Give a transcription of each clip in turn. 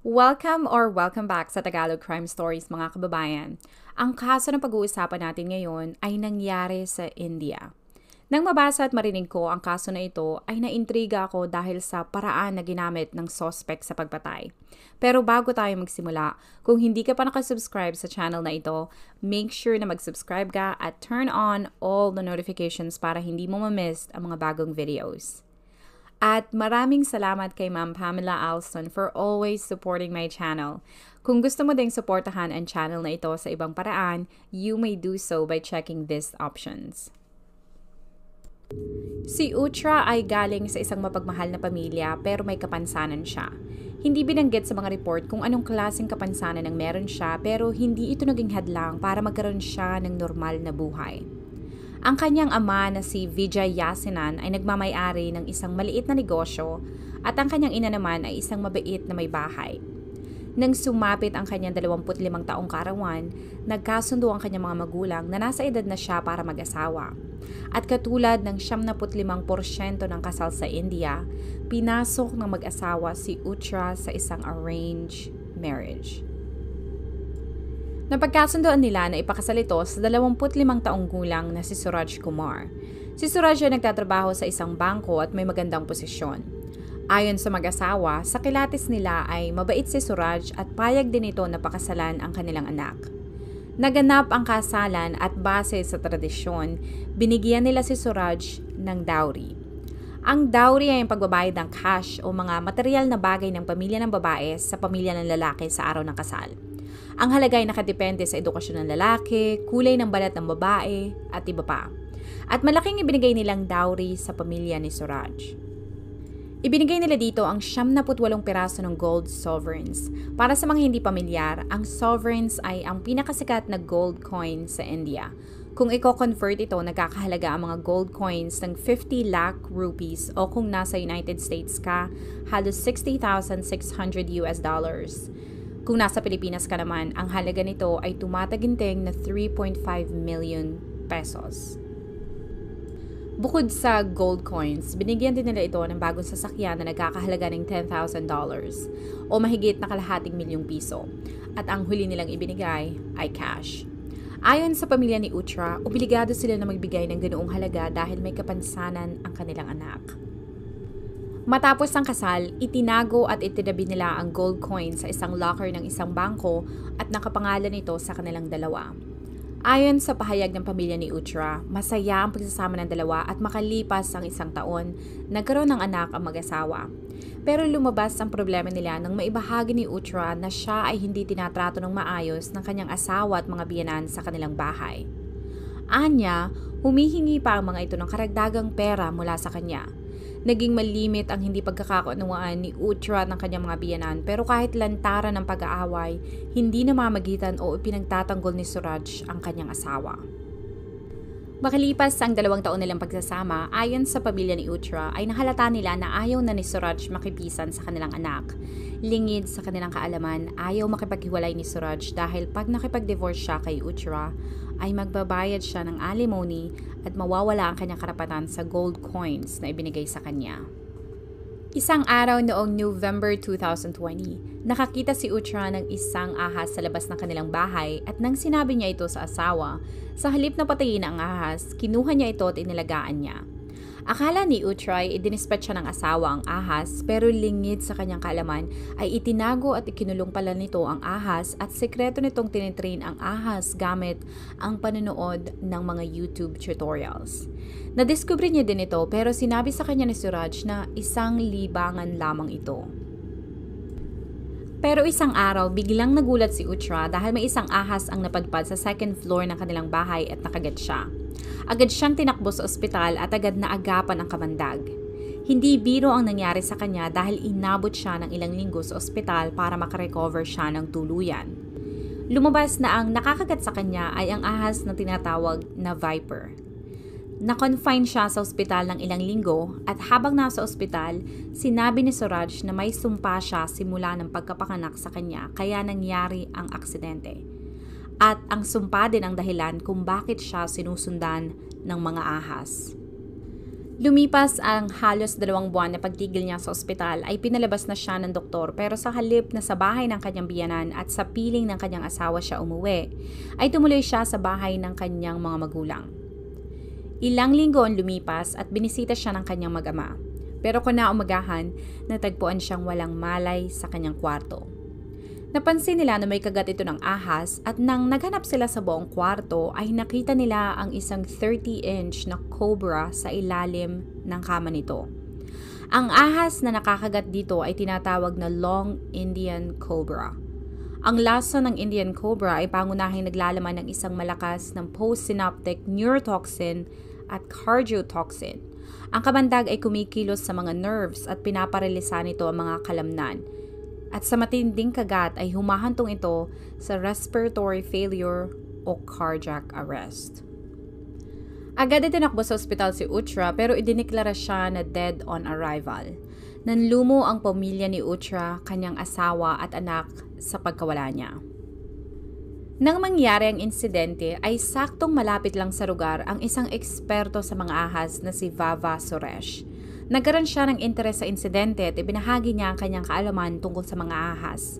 Welcome back sa Tagalog Crime Stories mga kababayan. Ang kaso na pag-uusapan natin ngayon ay nangyari sa India. Nang mabasa at marinig ko ang kaso na ito ay naintriga ako dahil sa paraan na ginamit ng suspect sa pagpatay. Pero bago tayo magsimula, kung hindi ka pa nakasubscribe sa channel na ito, make sure na mag-subscribe ka at turn on all the notifications para hindi mo ma-miss ang mga bagong videos. At maraming salamat kay Ma'am Pamela Alston for always supporting my channel. Kung gusto mo ding suportahan ang channel na ito sa ibang paraan, you may do so by checking these options. Si Utra ay galing sa isang mapagmahal na pamilya pero may kapansanan siya. Hindi binanggit sa mga report kung anong klaseng kapansanan ang meron siya pero hindi ito naging hadlang para magkaroon siya ng normal na buhay. Ang kanyang ama na si Vijay Yasinan ay nagmamay-ari ng isang maliit na negosyo at ang kanyang ina naman ay isang mabait na may bahay. Nang sumapit ang kanyang 25 taong karawan, nagkasundo ang kanyang mga magulang na nasa edad na siya para mag-asawa. At katulad ng 75% ng kasal sa India, pinasok ng mag-asawa si Utra sa isang arranged marriage. Napagkasundoan nila na ipakasal ito sa 25 taong gulang na si Suraj Kumar. Si Suraj ay nagtatrabaho sa isang bangko at may magandang posisyon. Ayon sa mag-asawa, sa kilatis nila ay mabait si Suraj at payag din ito na pakasalan ang kanilang anak. Naganap ang kasalan at base sa tradisyon, binigyan nila si Suraj ng dowry. Ang dowry ay ang pagbabayad ng cash o mga material na bagay ng pamilya ng babae sa pamilya ng lalaki sa araw ng kasal. Ang halaga ay nakadepende sa edukasyon ng lalaki, kulay ng balat ng babae, at iba pa. At malaking ibinigay nilang dowry sa pamilya ni Suraj. Ibinigay nila dito ang 78 piraso ng gold sovereigns. Para sa mga hindi pamilyar, ang sovereigns ay ang pinakasikat na gold coin sa India. Kung i-convert ito, nagkakahalaga ang mga gold coins ng 50 lakh rupees o kung nasa United States ka, halos $60,600 US. Kung nasa Pilipinas ka naman, ang halaga nito ay tumataginting na 3.5 million pesos. Bukod sa gold coins, binigyan din nila ito ng bagong sasakyan na nagkakahalaga ng $10,000 o mahigit na kalahating milyong piso. At ang huli nilang ibinigay ay cash. Ayon sa pamilya ni Utra, obligado sila na magbigay ng ganoong halaga dahil may kapansanan ang kanilang anak. Matapos ang kasal, itinago at itinabi nila ang gold coin sa isang locker ng isang bangko at nakapangalan ito sa kanilang dalawa. Ayon sa pahayag ng pamilya ni Utra, masaya ang pagsasama ng dalawa at makalipas ang isang taon, nagkaroon ng anak ang mag-asawa. Pero lumabas ang problema nila nang maibahagi ni Utra na siya ay hindi tinatrato ng maayos ng kanyang asawa at mga biyenan sa kanilang bahay. Anya, humihingi pa ang mga ito ng karagdagang pera mula sa kanya. Naging malimit ang hindi pagkakaunawaan ni Utra ng kanyang mga biyenan pero kahit lantaran ng pag-aaway, hindi namamagitan o ipinagtatanggol ni Suraj ang kanyang asawa. Makalipas ang 2 taon nilang pagsasama, ayon sa pamilya ni Utra ay nahalata nila na ayaw na ni Suraj makipisan sa kanilang anak. Lingid sa kanilang kaalaman, ayaw makipaghiwalay ni Suraj dahil pag nakipag-divorce siya kay Utra, ay magbabayad siya ng alimony at mawawala ang kanyang karapatan sa gold coins na ibinigay sa kanya. Isang araw noong November 2020, nakakita si Utra ng isang ahas sa labas ng kanilang bahay at nang sinabi niya ito sa asawa, sa halip na patayin ang ahas, kinuha niya ito at inilagaan niya. Akala ni Utra ay idinispatch siya ng asawa ang ahas pero lingid sa kanyang kaalaman ay itinago at ikinulong pala nito ang ahas at sekreto nitong tinitrain ang ahas gamit ang panonood ng mga YouTube tutorials. Nadiskubre niya din ito pero sinabi sa kanya ni Suraj na isang libangan lamang ito. Pero isang araw, biglang nagulat si Utra dahil may isang ahas ang napadpad sa second floor ng kanilang bahay at nakagat siya. Agad siyang tinakbo sa ospital at agad na agapan ang kamandag. Hindi biro ang nangyari sa kanya dahil inabot siya ng ilang linggo sa ospital para makarecover siya ng tuluyan. Lumabas na ang nakakagat sa kanya ay ang ahas na tinatawag na viper. Na-confine siya sa ospital ng ilang linggo at habang nasa ospital, sinabi ni Suraj na may sumpa siya simula ng pagkapanganak sa kanya kaya nangyari ang aksidente. At ang sumpa din ang dahilan kung bakit siya sinusundan ng mga ahas. Lumipas ang halos 2 buwan na pagtigil niya sa ospital ay pinalabas na siya ng doktor, pero sa halip na sa bahay ng kanyang biyanan at sa piling ng kanyang asawa siya umuwi, ay tumuloy siya sa bahay ng kanyang mga magulang. Ilang linggo ang lumipas at binisita siya ng kanyang mag-ama, pero kinaumagahan natagpuan siyang walang malay sa kanyang kwarto. Napansin nila na may kagat ito ng ahas at nang naghanap sila sa buong kwarto ay nakita nila ang isang 30-inch na cobra sa ilalim ng kama nito. Ang ahas na nakakagat dito ay tinatawag na Long Indian Cobra. Ang lason ng Indian Cobra ay pangunahing naglalaman ng isang malakas ng postsynaptic neurotoxin at cardiotoxin. Ang kamandag ay kumikilos sa mga nerves at pinaparalisa nito ang mga kalamnan. At sa matinding kagat ay humahantong ito sa respiratory failure o cardiac arrest. Agad itinakbo sa ospital si Utra pero idiniklara siya na dead on arrival. Nanlumo ang pamilya ni Utra, kanyang asawa at anak sa pagkawala niya. Nang mangyari ang insidente ay saktong malapit lang sa lugar ang isang eksperto sa mga ahas na si Vava Suresh. Nagkaroon siya ng interes sa insidente at ibinahagi niya ang kanyang kaalaman tungkol sa mga ahas.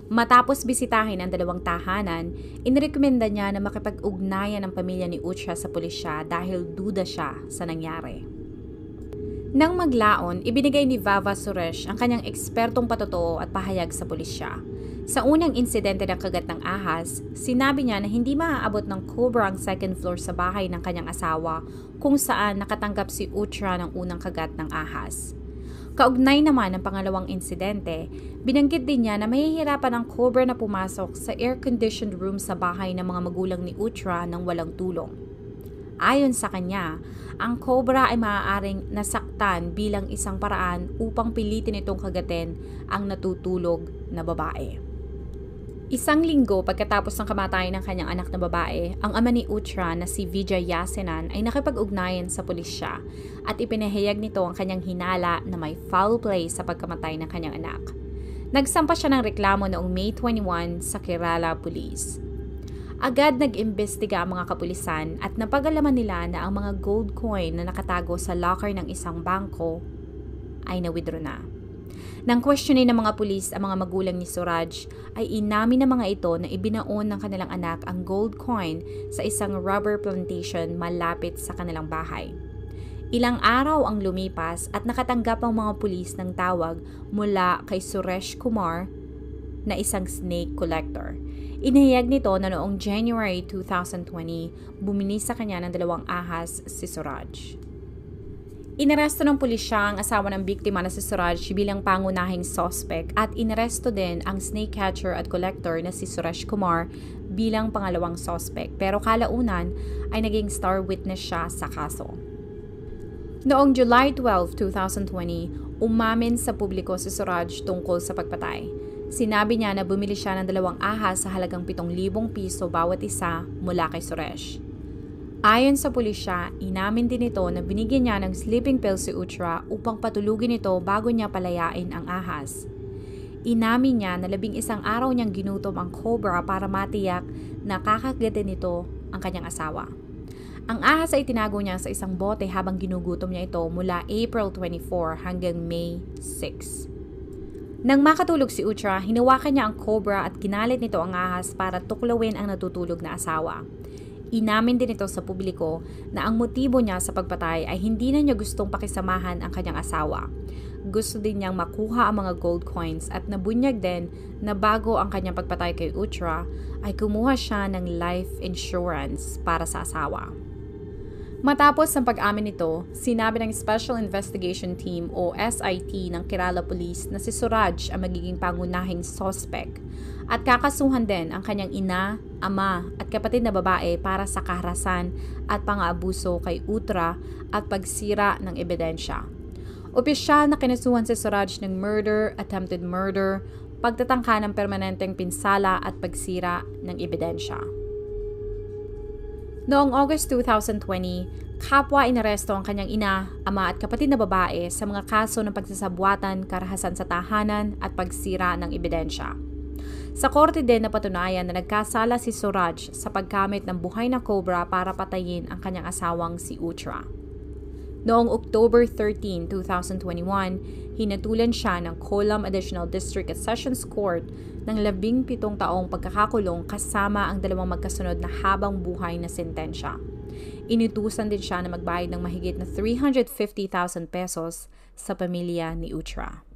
Matapos bisitahin ang 2 tahanan, inirekomenda niya na makipag-ugnayan ang pamilya ni Utra sa pulisya dahil duda siya sa nangyari. Nang maglaon, ibinigay ni Vava Suresh ang kanyang ekspertong patotoo at pahayag sa pulisya. Sa unang insidente ng kagat ng ahas, sinabi niya na hindi maaabot ng cobra ang 2nd floor sa bahay ng kanyang asawa kung saan nakatanggap si Utra ng unang kagat ng ahas. Kaugnay naman ng pangalawang insidente, binanggit din niya na mahihirapan ang cobra na pumasok sa air-conditioned room sa bahay ng mga magulang ni Utra nang walang tulong. Ayon sa kanya, ang cobra ay maaaring nasaktan bilang isang paraan upang pilitin itong kagatin ang natutulog na babae. Isang linggo pagkatapos ng kamatayan ng kanyang anak na babae, ang ama ni Utra na si Vijay Yasenan ay nakipag-ugnayan sa pulisya at ipinahayag nito ang kanyang hinala na may foul play sa pagkamatay ng kanyang anak. Nagsampa siya ng reklamo noong May 21 sa Kerala Police. Agad nag-imbestiga ang mga kapulisan at napag-alaman nila na ang mga gold coin na nakatago sa locker ng isang bangko ay na-withdraw na. Nang questionin ng mga pulis ang mga magulang ni Suraj, ay inamin ng mga ito na ibinaon ng kanilang anak ang gold coin sa isang rubber plantation malapit sa kanilang bahay. Ilang araw ang lumipas at nakatanggap ang mga pulis ng tawag mula kay Suresh Kumar na isang snake collector. Inihayag nito na noong January 2020, bumili sa kanya ng 2 ahas si Suraj. Inaresto ng pulisya ang asawa ng biktima na si Suraj bilang pangunahing suspect at inaresto din ang snake catcher at collector na si Suresh Kumar bilang pangalawang suspect, pero kalaunan ay naging star witness siya sa kaso. Noong July 12, 2020, umamin sa publiko si Suraj tungkol sa pagpatay. Sinabi niya na bumili siya ng 2 ahas sa halagang 7,000 piso bawat isa mula kay Suresh. Ayon sa pulisya, inamin din ito na binigyan niya ng sleeping pill si Utra upang patulugin ito bago niya palayain ang ahas. Inamin niya na 11 araw niyang ginutom ang cobra para matiyak na kakagatin nito ang kanyang asawa. Ang ahas ay tinago niya sa isang bote habang ginugutom niya ito mula April 24 hanggang May 6. Nang makatulog si Utra, hinawakan niya ang cobra at ginalit nito ang ahas para tuklawin ang natutulog na asawa. Inamin din ito sa publiko na ang motibo niya sa pagpatay ay hindi na niya gustong pakisamahan ang kanyang asawa. Gusto din niyang makuha ang mga gold coins at nabunyag din na bago ang kanyang pagpatay kay Utra ay kumuha siya ng life insurance para sa asawa. Matapos ang pag-amin nito, sinabi ng Special Investigation Team o SIT ng Kerala Police na si Suraj ang magiging pangunahing suspect at kakasuhan din ang kanyang ina, ama at kapatid na babae para sa kaharasan at pang-aabuso kay Utra at pagsira ng ebidensya. Opisyal na kinasuhan si Suraj ng murder, attempted murder, pagtatangka ng permanenteng pinsala at pagsira ng ebidensya. Noong August 2020, kapwa inaresto ang kanyang ina, ama at kapatid na babae sa mga kaso ng pagsasabwatan, karahasan sa tahanan at pagsira ng ebidensya. Sa korte din napatunayan na nagkasala si Suraj sa paggamit ng buhay na cobra para patayin ang kanyang asawang si Utra. Noong October 13, 2021, hinatulan siya ng Kolam Additional District at Sessions Court ng 17 taong pagkakakulong kasama ang 2 magkasunod na habang buhay na sentensya. Inutusan din siya na magbayad ng mahigit na 350,000 pesos sa pamilya ni Utra.